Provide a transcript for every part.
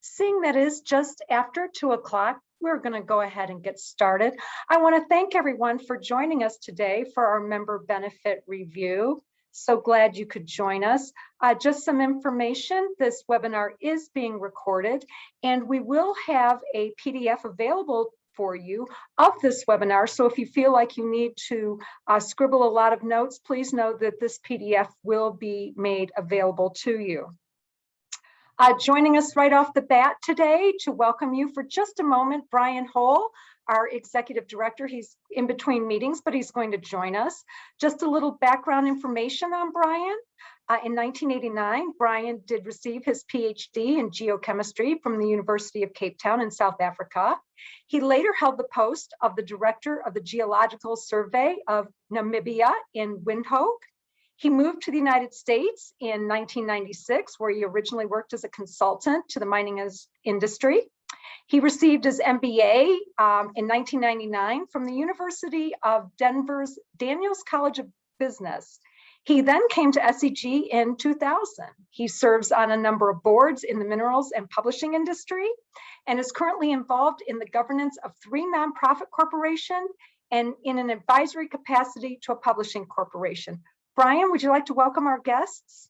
Seeing that is just after 2 o'clock, we're going to go ahead and get started. I want to thank everyone for joining us today for our member benefit review. So glad you could join us. Just some information, this webinar is being recorded and we will have a PDF available for you of this webinar. So if you feel like you need to scribble a lot of notes, please know that this PDF will be made available to you. Joining us right off the bat today to welcome you for just a moment, Brian Hole, our Executive Director. He's in between meetings, but he's going to join us. Just a little background information on Brian. In 1989, Brian did receive his PhD in geochemistry from the University of Cape Town in South Africa. He later held the post of the Director of the Geological Survey of Namibia in Windhoek. He moved to the United States in 1996, where he originally worked as a consultant to the mining industry. He received his MBA in 1999 from the University of Denver's Daniels College of Business. He then came to SEG in 2000. He serves on a number of boards in the minerals and publishing industry and is currently involved in the governance of 3 nonprofit corporations and in an advisory capacity to a publishing corporation. Brian, would you like to welcome our guests?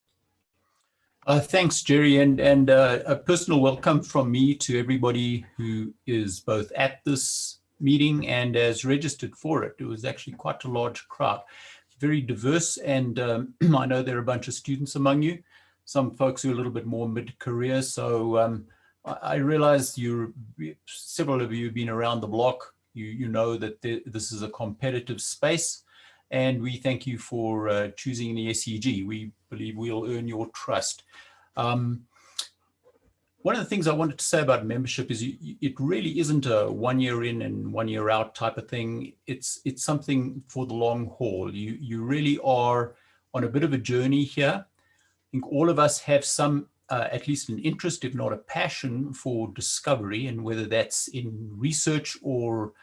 Thanks, Jerry, and a personal welcome from me to everybody who is both at this meeting and has registered for it. It was actually quite a large crowd, very diverse, and I know there are a bunch of students among you, some folks who are a little bit more mid-career, so I realize several of you have been around the block. You know that this is a competitive space. And we thank you for choosing the SEG. We believe we'll earn your trust. One of the things I wanted to say about membership is it really isn't a 1 year in and 1 year out type of thing. It's something for the long haul. You really are on a bit of a journey here. I think all of us have some, at least an interest, if not a passion for discovery, and whether that's in research or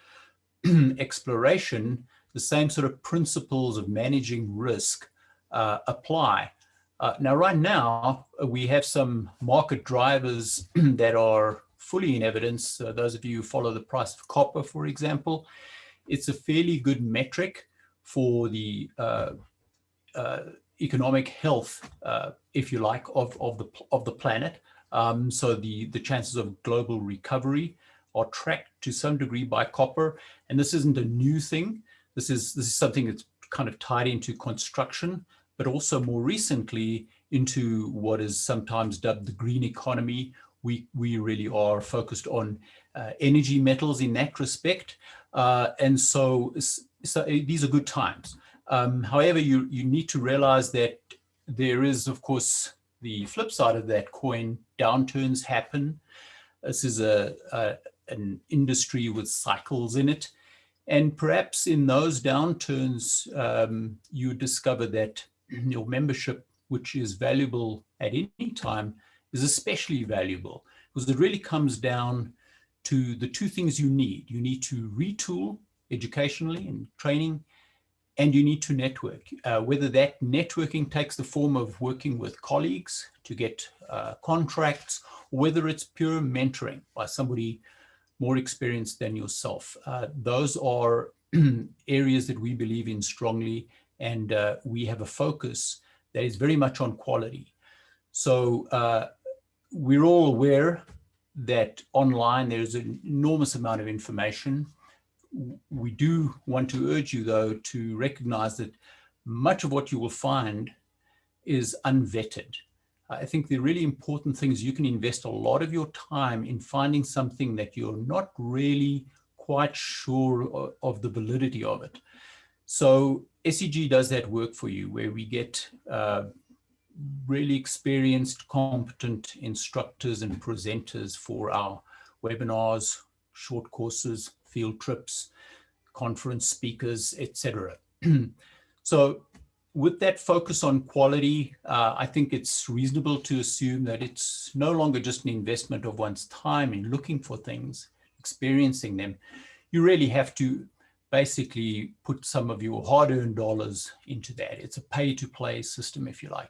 exploration, the same sort of principles of managing risk apply. Now, right now, we have some market drivers that are fully in evidence. Those of you who follow the price of copper, for example, it's a fairly good metric for the economic health, if you like, of the planet. So the chances of global recovery are tracked to some degree by copper, and this isn't a new thing. This is something that's kind of tied into construction, but also more recently into what is sometimes dubbed the green economy. We really are focused on energy metals in that respect. And so these are good times. However, you need to realize that there is, of course, the flip side of that coin. Downturns happen. This is an industry with cycles in it. And perhaps in those downturns, you discover that your membership, which is valuable at any time, is especially valuable because it really comes down to the 2 things you need. You need to retool educationally and training, and you need to network. Whether that networking takes the form of working with colleagues to get contracts, or whether it's pure mentoring by somebody more experienced than yourself. Those are areas that we believe in strongly, and we have a focus that is very much on quality. So we're all aware that online there's an enormous amount of information. We do want to urge you, though, to recognize that much of what you will find is unvetted. I think the really important thing is you can invest a lot of your time in finding something that you're not really quite sure of the validity of it. So SEG does that work for you, where we get really experienced, competent instructors and presenters for our webinars, short courses, field trips, conference speakers, etc. So with that focus on quality, I think it's reasonable to assume that it's no longer just an investment of one's time in looking for things, experiencing them. You really have to basically put some of your hard-earned dollars into that. It's a pay-to-play system, if you like.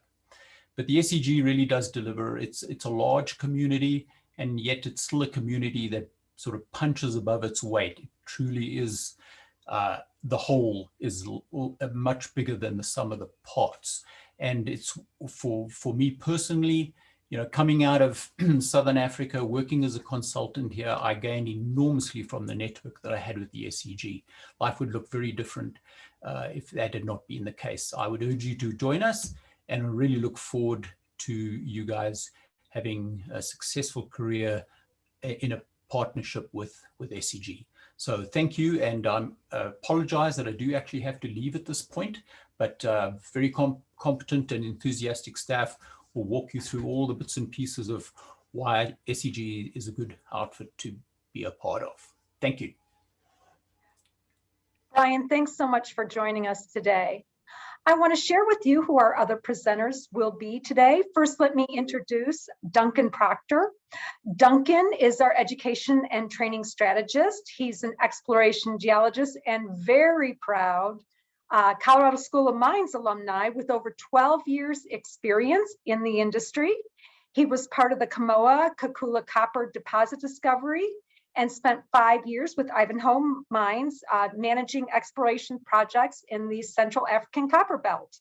But the SEG really does deliver. It's a large community. and yet it's still a community that sort of punches above its weight. It truly is, the whole is much bigger than the sum of the parts. And it's for me personally, you know, coming out of Southern Africa, working as a consultant here, I gained enormously from the network that I had with the SEG. Life would look very different if that had not been the case. I would urge you to join us, and I really look forward to you guys having a successful career in a partnership with SEG. So thank you, and I apologize that I do actually have to leave at this point, but very competent and enthusiastic staff will walk you through all the bits and pieces of why SEG is a good outfit to be a part of. Thank you. Brian, thanks so much for joining us today. I want to share with you who our other presenters will be today. First, let me introduce Duncan Proctor. Duncan is our education and training strategist. He's an exploration geologist and very proud Colorado School of Mines alumni with over 12 years experience in the industry. He was part of the Kamoa-Kakula copper deposit discovery and spent 5 years with Ivanhoe Mines managing exploration projects in the Central African Copper Belt.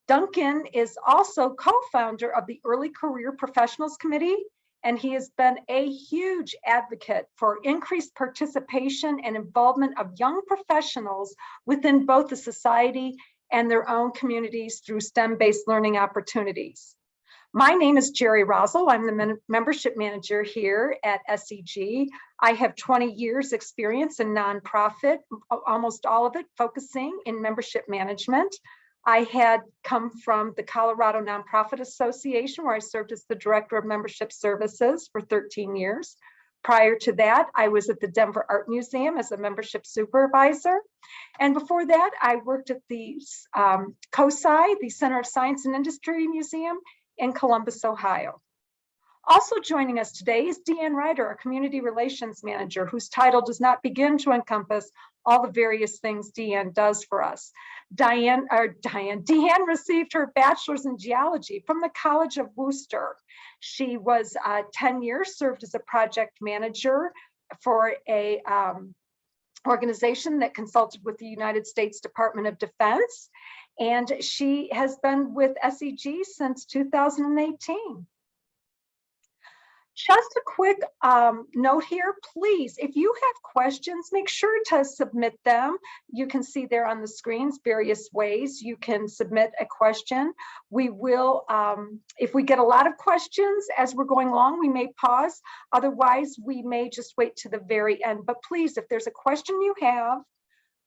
Duncan is also co-founder of the Early Career Professionals Committee, and he has been a huge advocate for increased participation and involvement of young professionals within both the society and their own communities through STEM-based learning opportunities. My name is Jerry Rosel. I'm the membership manager here at SEG. I have 20 years experience in nonprofit, almost all of it focusing in membership management. I had come from the Colorado Nonprofit Association, where I served as the Director of Membership Services for 13 years. Prior to that, I was at the Denver Art Museum as a membership supervisor. And before that, I worked at the COSI, the Center of Science and Industry Museum in Columbus, Ohio. Also joining us today is Deanne Ryder, our Community Relations Manager, whose title does not begin to encompass all the various things Deanne does for us. Deanne received her bachelor's in geology from the College of Worcester. She was 10 years, served as a project manager for a organization that consulted with the United States Department of Defense. And she has been with SEG since 2018. Just a quick note here, please, if you have questions, make sure to submit them. You can see there on the screens various ways you can submit a question. We will, if we get a lot of questions as we're going along, we may pause. Otherwise, we may just wait to the very end. But please, if there's a question you have,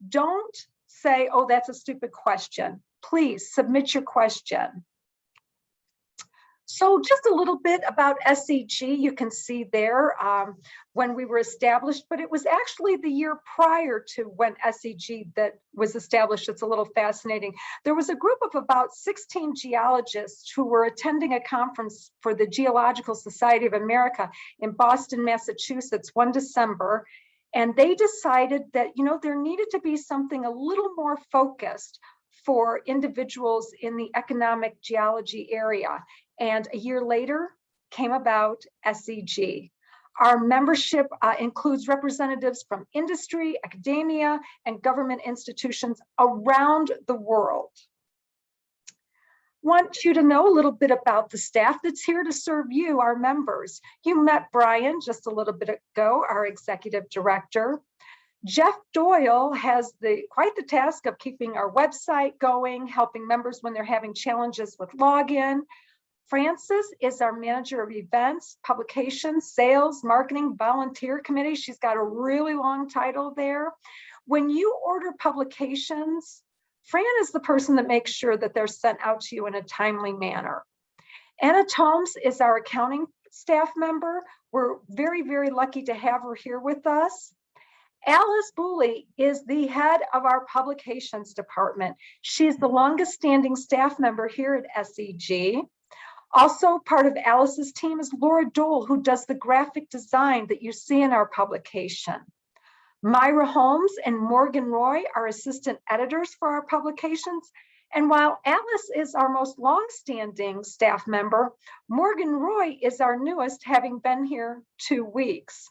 don't say, oh, that's a stupid question. Please submit your question. So just a little bit about SEG, you can see there when we were established, but it was actually the year prior to when SEG that was established. It's a little fascinating. There was a group of about 16 geologists who were attending a conference for the Geological Society of America in Boston, Massachusetts, one December. And they decided that, you know, there needed to be something a little more focused for individuals in the economic geology area. And a year later came about SEG. Our membership includes representatives from industry, academia, and government institutions around the world. Want you to know a little bit about the staff that's here to serve you, our members. You met Brian just a little bit ago, our executive director. Jeff Doyle has quite the task of keeping our website going, helping members when they're having challenges with login. Frances is our manager of events, publications, sales, marketing, volunteer committee. She's got a really long title there. When you order publications, Fran is the person that makes sure that they're sent out to you in a timely manner. Anna Tomes is our accounting staff member. We're very, very lucky to have her here with us. Alice Booley is the head of our publications department. She's the longest standing staff member here at SEG. Also part of Alice's team is Laura Dole, who does the graphic design that you see in our publication. Myra Holmes and Morgan Roy are assistant editors for our publications. And while Alice is our most longstanding staff member, Morgan Roy is our newest, having been here 2 weeks.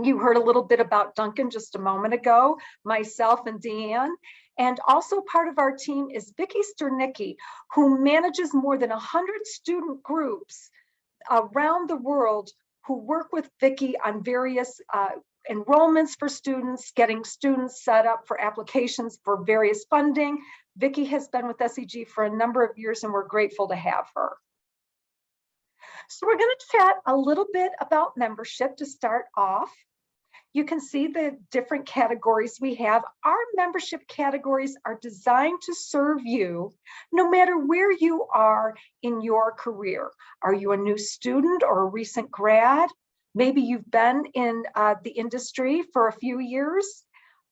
You heard a little bit about Duncan just a moment ago, myself and Deanne. And also part of our team is Vicki Sternicki, who manages more than 100 student groups around the world who work with Vicki on various enrollments for students, getting students set up for applications for various funding. Vicki has been with SEG for a number of years, and we're grateful to have her. So we're going to chat a little bit about membership to start off. You can see the different categories we have. Our membership categories are designed to serve you no matter where you are in your career. Are you a new student or a recent grad? Maybe you've been in the industry for a few years.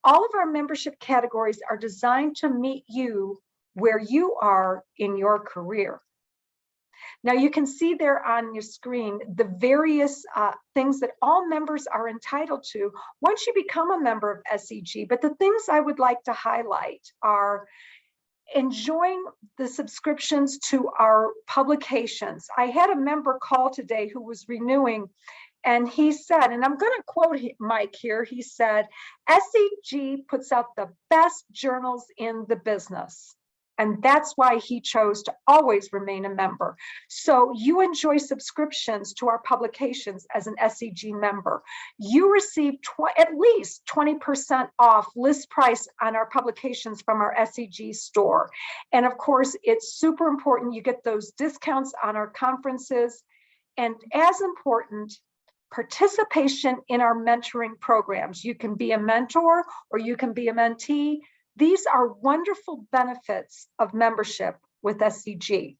All of our membership categories are designed to meet you where you are in your career. Now you can see there on your screen the various things that all members are entitled to once you become a member of SEG. But the things I would like to highlight are enjoying the subscriptions to our publications. I had a member call today who was renewing, and he said, and I'm going to quote Mike here, he said, SEG puts out the best journals in the business. And that's why he chose to always remain a member. So you enjoy subscriptions to our publications as an SEG member. You receive at least 20% off list price on our publications from our SEG store. And of course, it's super important you get those discounts on our conferences. And as important, participation in our mentoring programs. You can be a mentor or you can be a mentee. These are wonderful benefits of membership with SEG.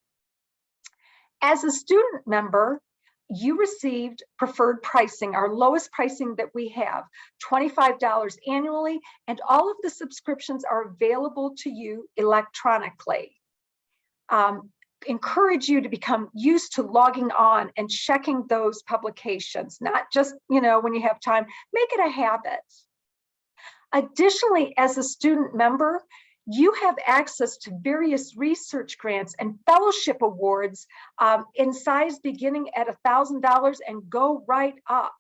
As a student member, you received preferred pricing, our lowest pricing that we have, $25 annually, and all of the subscriptions are available to you electronically. Encourage you to become used to logging on and checking those publications, not just, when you have time, make it a habit. Additionally, as a student member, you have access to various research grants and fellowship awards in size beginning at $1,000 and go right up.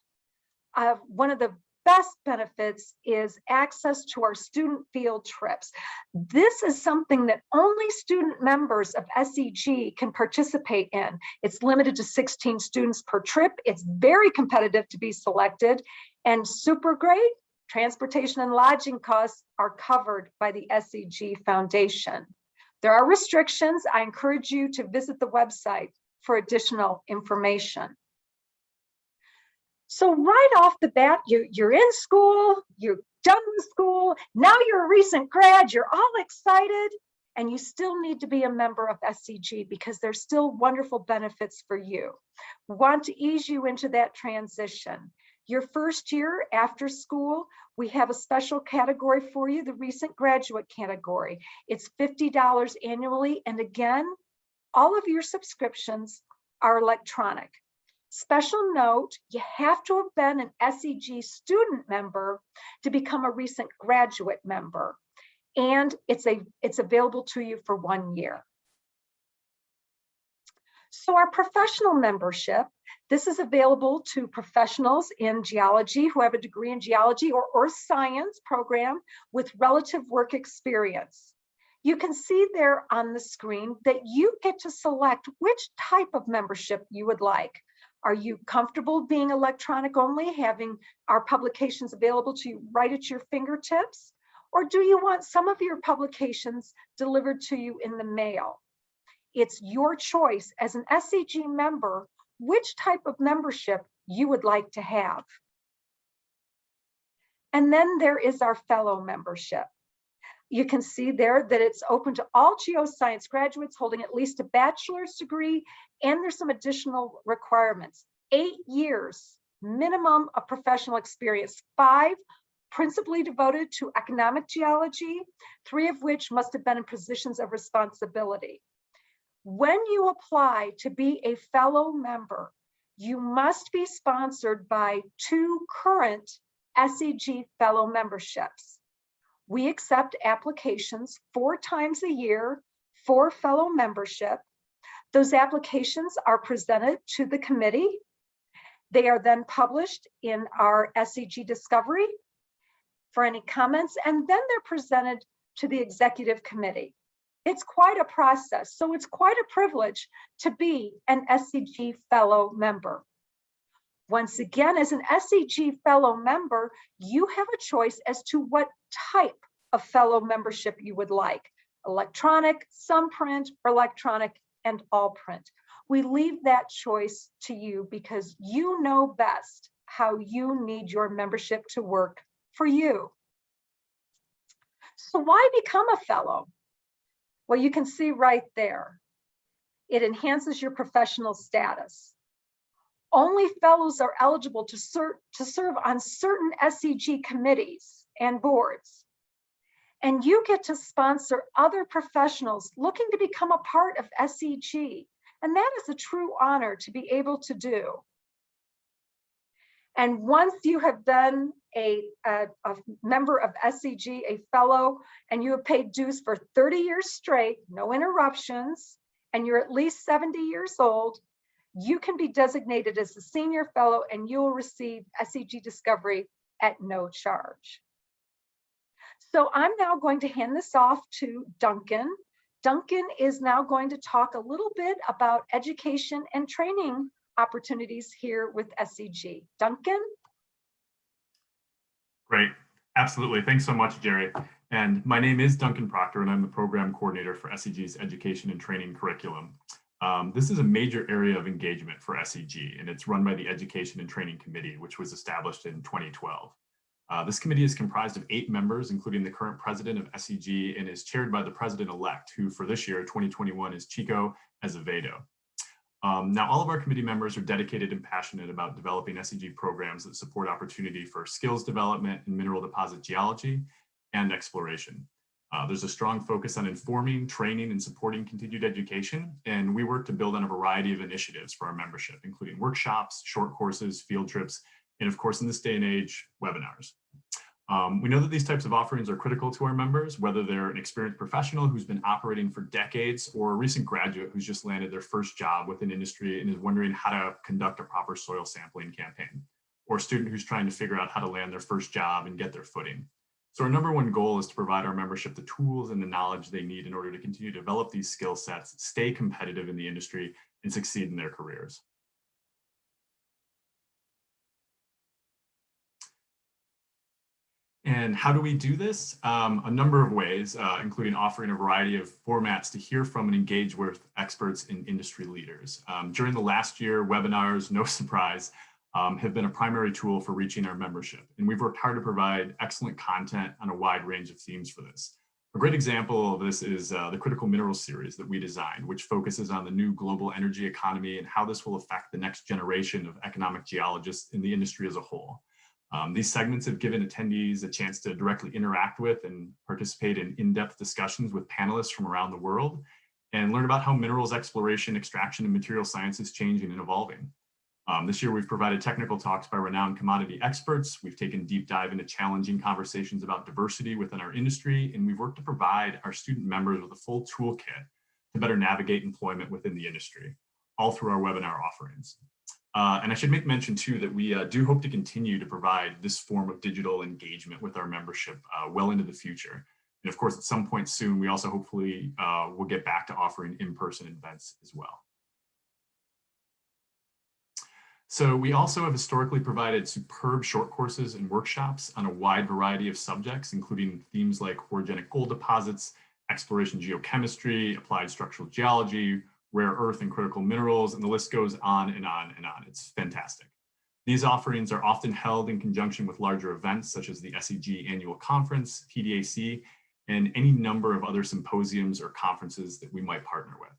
One of the best benefits is access to our student field trips. This is something that only student members of SEG can participate in. It's limited to 16 students per trip. It's very competitive to be selected and super great. Transportation and lodging costs are covered by the SEG Foundation. There are restrictions. I encourage you to visit the website for additional information. So right off the bat, you're in school, you're done with school, now you're a recent grad, you're all excited, and you still need to be a member of SEG because there's still wonderful benefits for you. We want to ease you into that transition. Your first year after school, we have a special category for you, the recent graduate category. It's $50 annually. And again, all of your subscriptions are electronic. Special note, you have to have been an SEG student member to become a recent graduate member. And it's available to you for 1 year. So our professional membership, this is available to professionals in geology who have a degree in geology or earth science program with relative work experience. You can see there on the screen that you get to select which type of membership you would like. Are you comfortable being electronic only, having our publications available to you right at your fingertips? Or do you want some of your publications delivered to you in the mail? It's your choice as an SEG member, which type of membership you would like to have. And then there is our fellow membership. You can see there that it's open to all geoscience graduates holding at least a bachelor's degree, and there's some additional requirements. 8 years minimum of professional experience, 5 principally devoted to economic geology, 3 of which must have been in positions of responsibility. When you apply to be a fellow member, you must be sponsored by 2 current SEG fellow memberships. We accept applications 4 times a year for fellow membership. Those applications are presented to the committee. They are then published in our SEG Discovery for any comments, and then they're presented to the executive committee. It's quite a process, so it's quite a privilege to be an SEG fellow member. Once again, as an SEG fellow member, you have a choice as to what type of fellow membership you would like: electronic, some print, or electronic and all print. We leave that choice to you because you know best how you need your membership to work for you. So why become a fellow? Well, you can see right there. It enhances your professional status. Only fellows are eligible to serve on certain SEG committees and boards. And you get to sponsor other professionals looking to become a part of SEG. And that is a true honor to be able to do. And once you have been a member of SEG, a fellow, and you have paid dues for 30 years straight, no interruptions, and you're at least 70 years old, you can be designated as a senior fellow and you will receive SEG Discovery at no charge. So I'm now going to hand this off to Duncan. Duncan is now going to talk a little bit about education and training opportunities here with SEG. Duncan? Great, absolutely. Thanks so much, Jerry. And my name is Duncan Proctor, and I'm the program coordinator for SEG's education and training curriculum. This is a major area of engagement for SEG, and it's run by the Education and Training Committee, which was established in 2012. This committee is comprised of 8 members, including the current president of SEG, and is chaired by the president-elect, who for this year, 2021, is Chico Azevedo. Now, all of our committee members are dedicated and passionate about developing SEG programs that support opportunity for skills development in mineral deposit geology and exploration. There's a strong focus on informing, training, and supporting continued education, and we work to build on a variety of initiatives for our membership, including workshops, short courses, field trips, and of course, in this day and age, webinars. We know that these types of offerings are critical to our members, whether they're an experienced professional who's been operating for decades or a recent graduate who's just landed their first job within industry and is wondering how to conduct a proper soil sampling campaign, or a student who's trying to figure out how to land their first job and get their footing. So our number one goal is to provide our membership the tools and the knowledge they need in order to continue to develop these skill sets, stay competitive in the industry, and succeed in their careers. And how do we do this? A number of ways, including offering a variety of formats to hear from and engage with experts and industry leaders. During the last year, webinars, no surprise, have been a primary tool for reaching our membership. And we've worked hard to provide excellent content on a wide range of themes for this. A great example of this is the Critical Minerals series that we designed, which focuses on the new global energy economy and how this will affect the next generation of economic geologists in the industry as a whole. These segments have given attendees a chance to directly interact with and participate in in-depth discussions with panelists from around the world and learn about how minerals exploration, extraction, and material science is changing and evolving. This year, we've provided technical talks by renowned commodity experts. We've taken deep dive into challenging conversations about diversity within our industry, and we've worked to provide our student members with a full toolkit to better navigate employment within the industry, all through our webinar offerings. And I should make mention too that we do hope to continue to provide this form of digital engagement with our membership well into the future. And of course, at some point soon, we also hopefully will get back to offering in-person events as well. So we also have historically provided superb short courses and workshops on a wide variety of subjects, including themes like orogenic gold deposits, exploration geochemistry, applied structural geology, rare earth and critical minerals, and the list goes on and on and on. It's fantastic. These offerings are often held in conjunction with larger events such as the SEG Annual Conference, PDAC, and any number of other symposiums or conferences that we might partner with.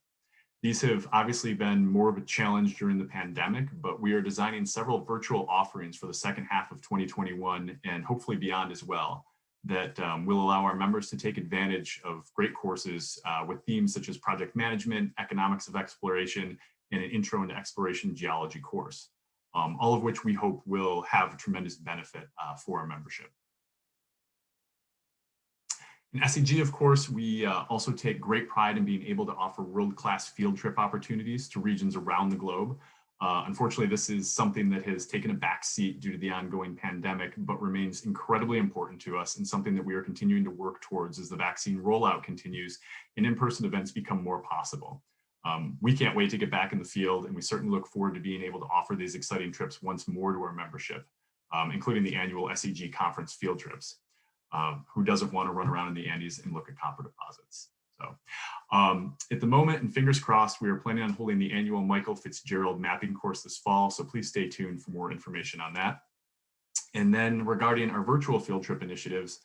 These have obviously been more of a challenge during the pandemic, but we are designing several virtual offerings for the second half of 2021 and hopefully beyond as well, that will allow our members to take advantage of great courses with themes such as project management, economics of exploration, and an intro into exploration geology course, all of which we hope will have a tremendous benefit for our membership. In SEG, of course, we also take great pride in being able to offer world-class field trip opportunities to regions around the globe. Unfortunately, this is something that has taken a back seat due to the ongoing pandemic, but remains incredibly important to us and something that we are continuing to work towards as the vaccine rollout continues and in-person events become more possible. We can't wait to get back in the field, and we certainly look forward to being able to offer these exciting trips once more to our membership, including the annual SEG conference field trips. Who doesn't want to run around in the Andes and look at copper deposits? So at the moment, and fingers crossed, we are planning on holding the annual Michael Fitzgerald mapping course this fall. So please stay tuned for more information on that. And then regarding our virtual field trip initiatives,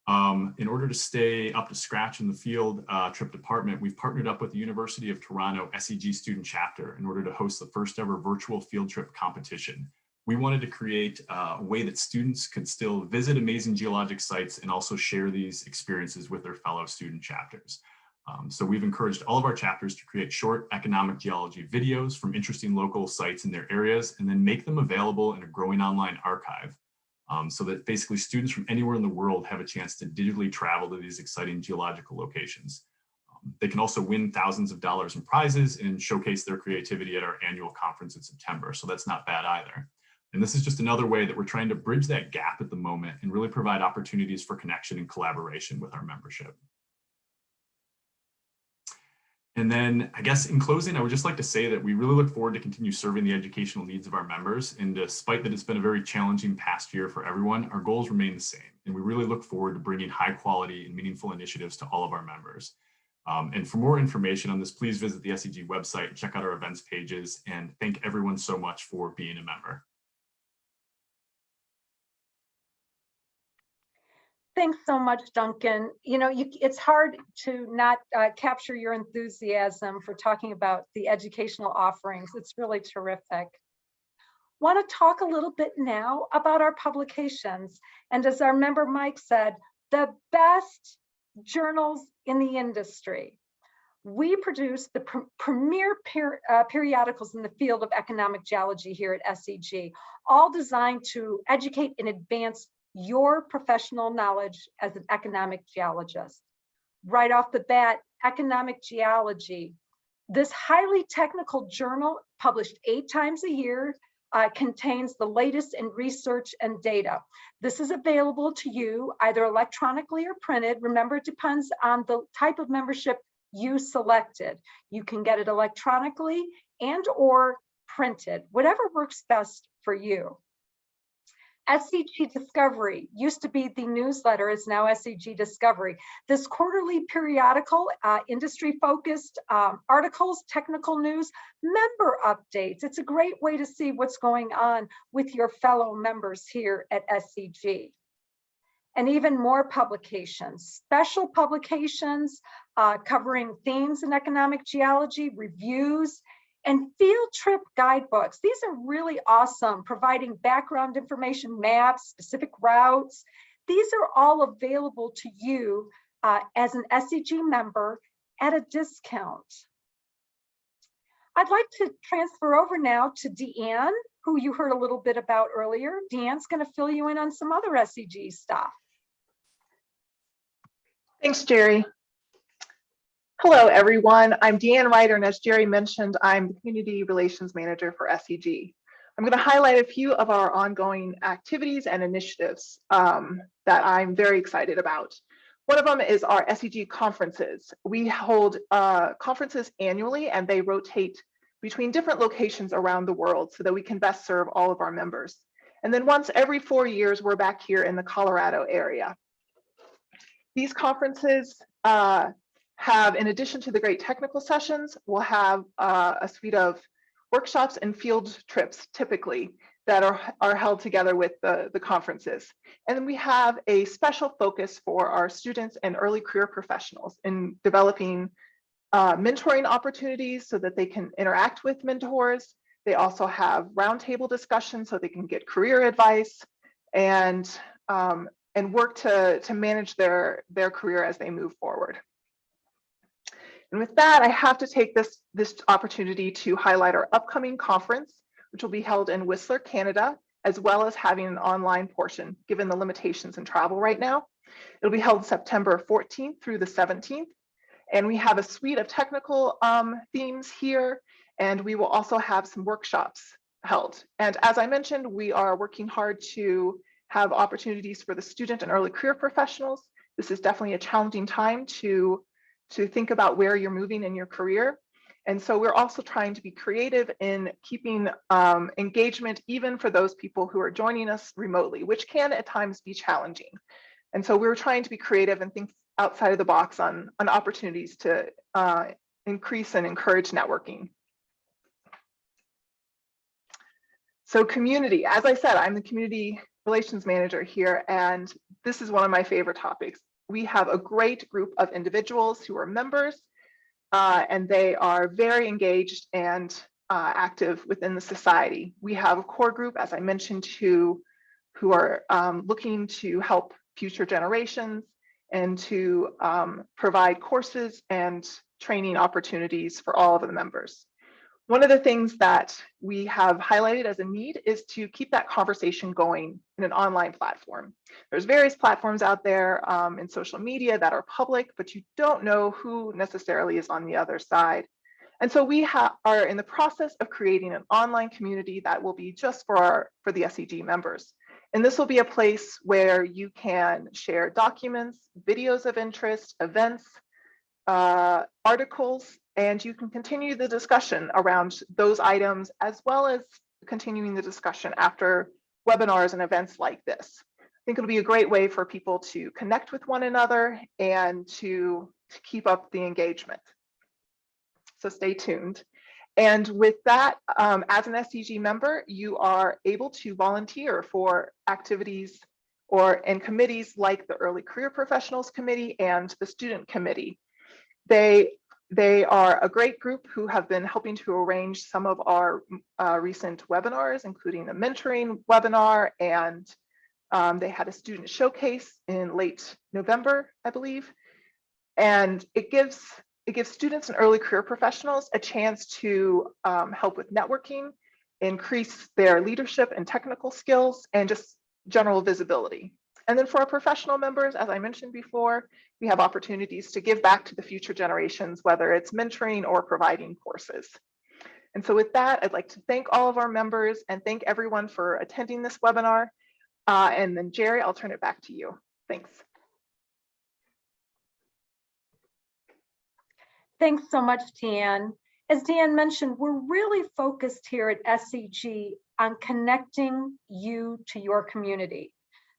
in order to stay up to scratch in the field trip department, we've partnered up with the University of Toronto SEG student chapter in order to host the first ever virtual field trip competition. We wanted to create a way that students could still visit amazing geologic sites and also share these experiences with their fellow student chapters. So we've encouraged all of our chapters to create short economic geology videos from interesting local sites in their areas and then make them available in a growing online archive so that basically students from anywhere in the world have a chance to digitally travel to these exciting geological locations. They can also win thousands of dollars in prizes and showcase their creativity at our annual conference in September. So that's not bad either. And this is just another way that we're trying to bridge that gap at the moment and really provide opportunities for connection and collaboration with our membership. And then I guess in closing, I would just like to say that we really look forward to continue serving the educational needs of our members. And despite that it's been a very challenging past year for everyone, our goals remain the same. And we really look forward to bringing high quality and meaningful initiatives to all of our members. And for more information on this, please visit the SEG website, check out our events pages, and thank everyone so much for being a member. Thanks so much, Duncan. You know, it's hard to not capture your enthusiasm for talking about the educational offerings. It's really terrific. Want to talk a little bit now about our publications. And as our member Mike said, the best journals in the industry. We produce the premier periodicals in the field of economic geology here at SEG, all designed to educate and advance your professional knowledge as an economic geologist. Right off the bat, economic geology. This highly technical journal, published 8 times a year, contains the latest in research and data. This is available to you either electronically or printed. Remember, it depends on the type of membership you selected. You can get it electronically and or printed, whatever works best for you. SEG Discovery used to be the newsletter, is now SEG Discovery. This quarterly periodical, industry-focused articles, technical news, member updates. It's a great way to see what's going on with your fellow members here at SEG. And even more publications, special publications covering themes in economic geology, reviews, and field trip guidebooks. These are really awesome, providing background information, maps, specific routes. These are all available to you as an SEG member at a discount. I'd like to transfer over now to Deanne, who you heard a little bit about earlier. Deanne's going to fill you in on some other SEG stuff. Thanks, Jerry. Hello, everyone. I'm Deanne Ryder, and as Jerry mentioned, I'm the Community Relations Manager for SEG. I'm going to highlight a few of our ongoing activities and initiatives that I'm very excited about. One of them is our SEG conferences. We hold conferences annually, and they rotate between different locations around the world so that we can best serve all of our members. And then once every 4 years, we're back here in the Colorado area. These conferences have, in addition to the great technical sessions, we'll have a suite of workshops and field trips typically that are held together with the conferences. And then we have a special focus for our students and early career professionals in developing mentoring opportunities so that they can interact with mentors. They also have roundtable discussions so they can get career advice and work to manage their career as they move forward. And with that, I have to take this opportunity to highlight our upcoming conference, which will be held in Whistler, Canada, as well as having an online portion, given the limitations in travel right now. It'll be held September 14th through the 17th. And we have a suite of technical themes here, and we will also have some workshops held. And as I mentioned, we are working hard to have opportunities for the student and early career professionals. This is definitely a challenging time to think about where you're moving in your career. And so we're also trying to be creative in keeping engagement even for those people who are joining us remotely, which can at times be challenging. And so we're trying to be creative and think outside of the box on opportunities to increase and encourage networking. So community, as I said, I'm the community relations manager here, and this is one of my favorite topics. We have a great group of individuals who are members, and they are very engaged and active within the society. We have a core group, as I mentioned, who are looking to help future generations and to provide courses and training opportunities for all of the members. One of the things that we have highlighted as a need is to keep that conversation going in an online platform. There's various platforms out there in social media that are public, but you don't know who necessarily is on the other side. And so we are in the process of creating an online community that will be just for the SEG members. And this will be a place where you can share documents, videos of interest, events, articles, and you can continue the discussion around those items, as well as continuing the discussion after webinars and events like this. I think it'll be a great way for people to connect with one another and to keep up the engagement. So stay tuned. And with that, as an SEG member, you are able to volunteer for activities and committees like the Early Career Professionals Committee and the Student Committee. They are a great group who have been helping to arrange some of our recent webinars, including the mentoring webinar, and they had a student showcase in late November, I believe. And it gives students and early career professionals a chance to help with networking, increase their leadership and technical skills, and just general visibility. And then for our professional members, as I mentioned before, we have opportunities to give back to the future generations, whether it's mentoring or providing courses. And so with that, I'd like to thank all of our members and thank everyone for attending this webinar. And then Jerry, I'll turn it back to you. Thanks. Thanks so much, Deanne. As Deanne mentioned, we're really focused here at SEG on connecting you to your community.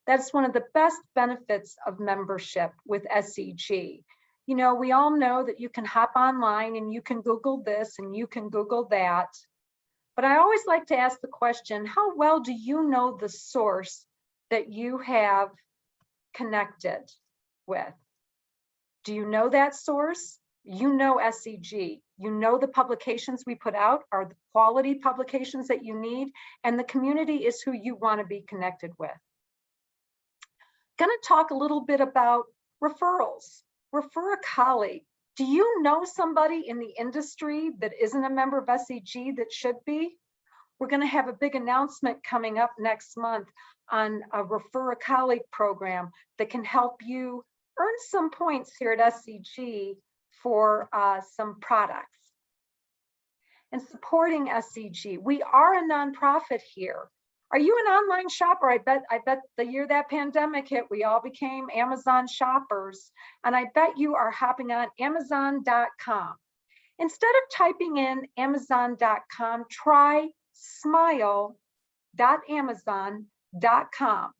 That's one of the best benefits of membership with SEG. You know, we all know that you can hop online and you can Google this and you can Google that. But I always like to ask the question, how well do you know the source that you have connected with? Do you know that source? You know SEG. You know the publications we put out are the quality publications that you need, and the community is who you want to be connected with. Going to talk a little bit about referrals. Refer a colleague. Do you know somebody in the industry that isn't a member of SEG that should be? We're going to have a big announcement coming up next month on a Refer a Colleague program that can help you earn some points here at SEG for some products. And supporting SEG. We are a nonprofit here. Are you an online shopper? I bet the year that pandemic hit, we all became Amazon shoppers. And I bet you are hopping on Amazon.com. Instead of typing in Amazon.com, try smile.amazon.com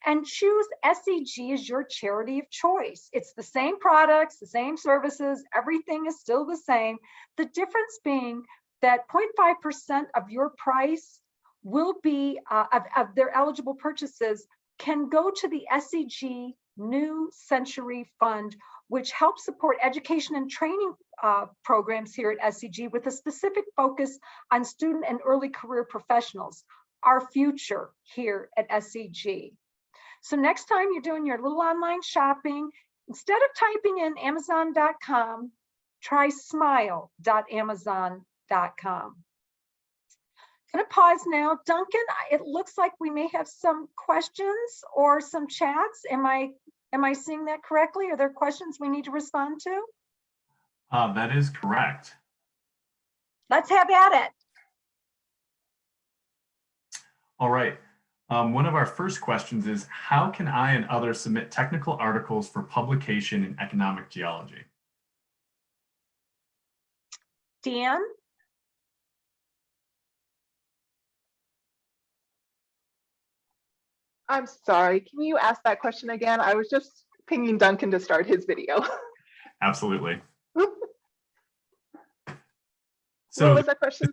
and choose SEG as your charity of choice. It's the same products, the same services, everything is still the same. The difference being that 0.5% of your price will be, of their eligible purchases, can go to the SEG New Century Fund, which helps support education and training programs here at SEG with a specific focus on student and early career professionals, our future here at SEG. So next time you're doing your little online shopping, instead of typing in Amazon.com, try smile.amazon.com. I'm going to pause now. Duncan, it looks like we may have some questions or some chats. Am I Am I seeing that correctly? Are there questions we need to respond to? That is correct. Let's have at it. All right. One of our first questions is, how can I and others submit technical articles for publication in economic geology? Deanne? I'm sorry, can you ask that question again? I was just pinging Duncan to start his video. Absolutely. What So, was that question?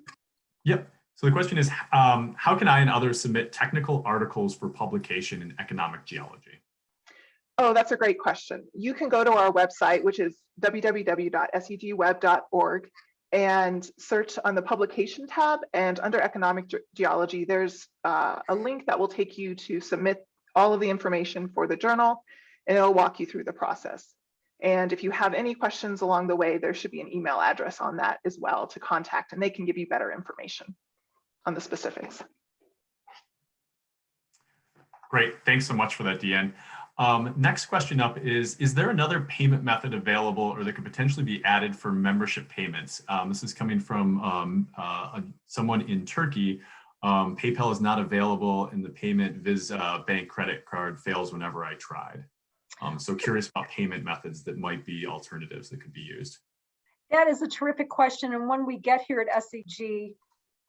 yep. So the question is, how can I and others submit technical articles for publication in economic geology? Oh, that's a great question. You can go to our website, which is www.segweb.org, and search on the publication tab, and under economic geology, there's a link that will take you to submit all of the information for the journal, and it'll walk you through the process. And if you have any questions along the way, there should be an email address on that as well to contact, and they can give you better information on the specifics. Great, thanks so much for that, Deanne. Next question up is there another payment method available or that could potentially be added for membership payments? This is coming from someone in Turkey. PayPal is not available and the payment Visa bank credit card fails whenever I tried. So curious about payment methods that might be alternatives that could be used. That is a terrific question, and one we get here at SEG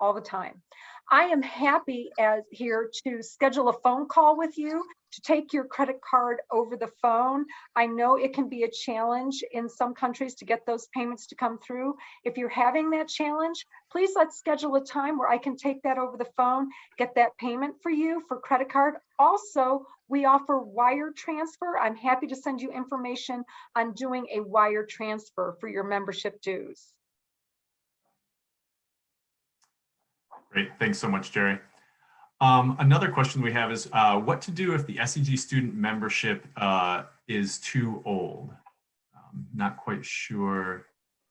all the time. I am happy here to schedule a phone call with you to take your credit card over the phone. I know it can be a challenge in some countries to get those payments to come through. If you're having that challenge, please let's schedule a time where I can take that over the phone, get that payment for you for credit card. Also, we offer wire transfer. I'm happy to send you information on doing a wire transfer for your membership dues. Great, thanks so much, Jerry. Another question we have is what to do if the SEG student membership is too old? Not quite sure.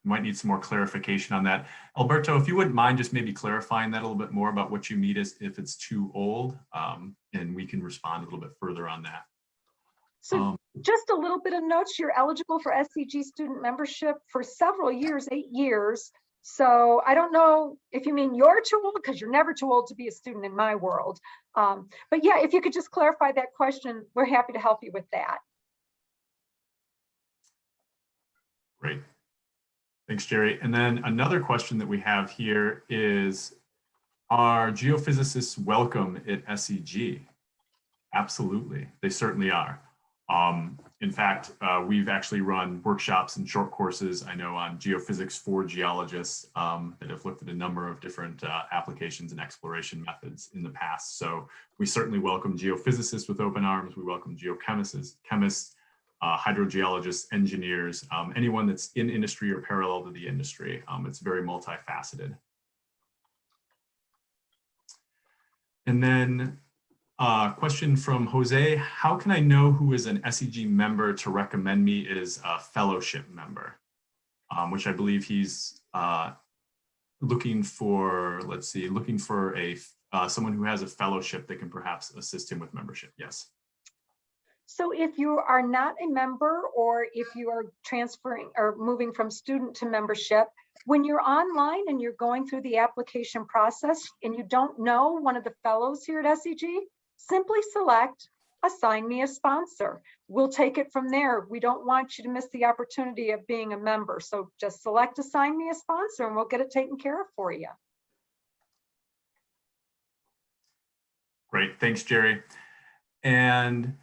Might need some more clarification on that. Alberto, if you wouldn't mind just maybe clarifying that a little bit more about what you mean is if it's too old, and we can respond a little bit further on that. So just a little bit of notes, you're eligible for SEG student membership for several years, 8 years. So I don't know if you mean you're too old, because you're never too old to be a student in my world. But yeah, if you could just clarify that question, we're happy to help you with that. Great. Thanks, Jerry. And then another question that we have here is, are geophysicists welcome at SEG? Absolutely, they certainly are. In fact, we've actually run workshops and short courses, I know, on geophysics for geologists that have looked at a number of different applications and exploration methods in the past. So we certainly welcome geophysicists with open arms. We welcome geochemists, chemists, hydrogeologists, engineers, anyone that's in industry or parallel to the industry. It's very multifaceted. And then question from Jose, how can I know who is an SEG member to recommend me as a fellowship member? Which I believe he's looking for, let's see, looking for someone who has a fellowship that can perhaps assist him with membership. Yes. So if you are not a member, or if you are transferring or moving from student to membership, when you're online and you're going through the application process and you don't know one of the fellows here at SEG, simply select assign me a sponsor. We'll take it from there. We don't want you to miss the opportunity of being a member. So just select assign me a sponsor and we'll get it taken care of for you. Great, thanks, Jerry. And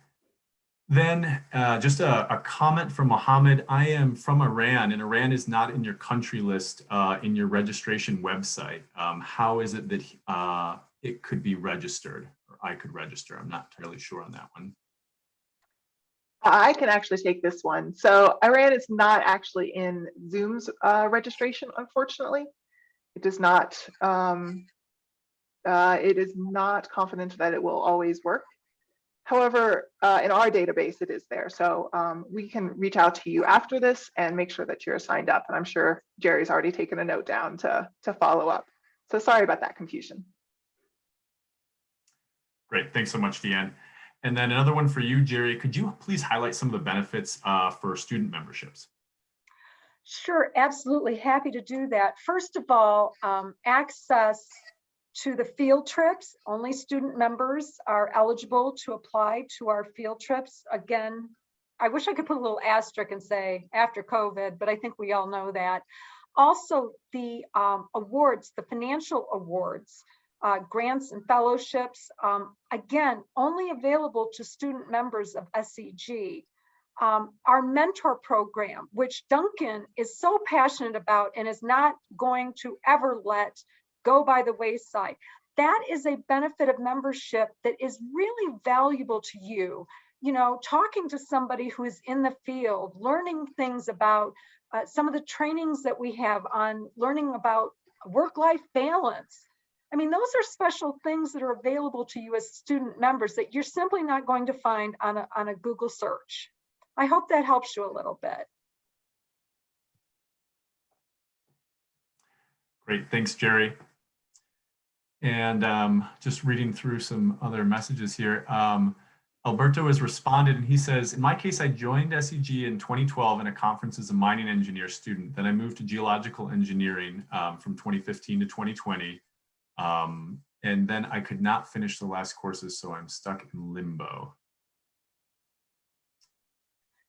then just a comment from Mohammed. I am from Iran, and Iran is not in your country list in your registration website. How is it that it could be registered, or I could register? I'm not entirely sure on that one. I can actually take this one. So Iran is not actually in Zoom's registration, unfortunately. It does not, it is not confident that it will always work. However, in our database, it is there. So we can reach out to you after this and make sure that you're signed up. And I'm sure Jerry's already taken a note down to follow up. So sorry about that confusion. Great, thanks so much, Deanne. And then another one for you, Jerry. Could you please highlight some of the benefits for student memberships? Sure, absolutely happy to do that. First of all, access to the field trips. Only student members are eligible to apply to our field trips. Again, I wish I could put a little asterisk and say after COVID, but I think we all know that. Also, the awards, the financial awards, grants and fellowships, again, only available to student members of SEG. Our mentor program, which Duncan is so passionate about and is not going to ever let go by the wayside. That is a benefit of membership that is really valuable to you. You know, talking to somebody who is in the field, learning things about some of the trainings that we have on learning about work-life balance. I mean, those are special things that are available to you as student members that you're simply not going to find on a Google search. I hope that helps you a little bit. Great, thanks, Jerry. And just reading through some other messages here. Alberto has responded and he says, in my case, I joined SEG in 2012 in a conference as a mining engineer student. Then I moved to geological engineering from 2015 to 2020. And then I could not finish the last courses, so I'm stuck in limbo.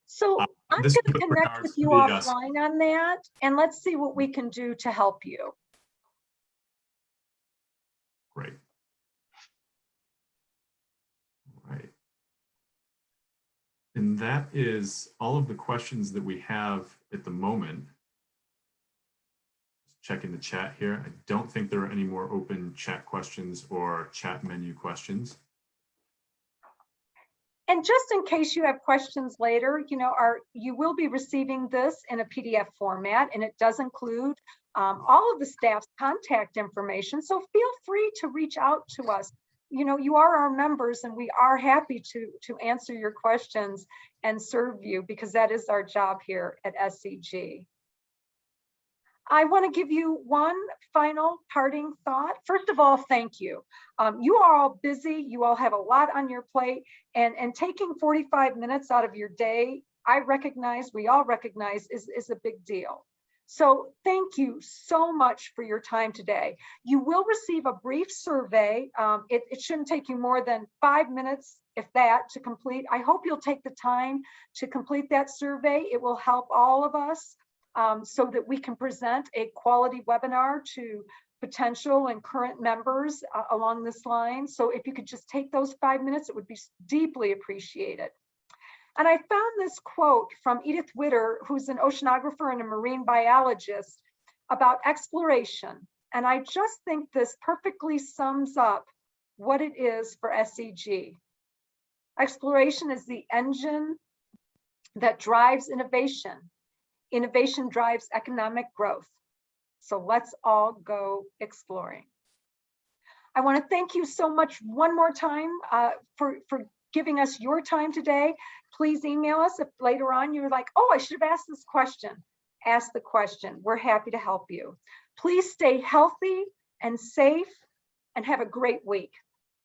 So I'm going This to with connect regards with to you the, offline on that, and let's see what we can do to help you. Great. All right. And that is all of the questions that we have at the moment. Just checking the chat here. I don't think there are any more open chat questions or chat menu questions. And just in case you have questions later, you know, you will be receiving this in a PDF format, and it does include all of the staff's contact information. So feel free to reach out to us. You know, you are our members, and we are happy to answer your questions and serve you, because that is our job here at SEG. I want to give you one final parting thought. First of all, thank you. You are all busy. You all have a lot on your plate, and taking 45 minutes out of your day, I recognize, we all recognize, is a big deal. So thank you so much for your time today. You will receive a brief survey. It shouldn't take you more than 5 minutes, if that, to complete. I hope you'll take the time to complete that survey. It will help all of us so that we can present a quality webinar to potential and current members along this line. So if you could just take those 5 minutes, it would be deeply appreciated. And I found this quote from Edith Witter, who's an oceanographer and a marine biologist, about exploration. And I just think this perfectly sums up what it is for SEG. Exploration is the engine that drives innovation. Innovation drives economic growth. So let's all go exploring. I want to thank you so much one more time for giving us your time today. Please email us if later on you're like, oh, I should have asked this question. Ask the question. We're happy to help you. Please stay healthy and safe and have a great week.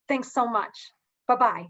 Thanks so much. Bye-bye.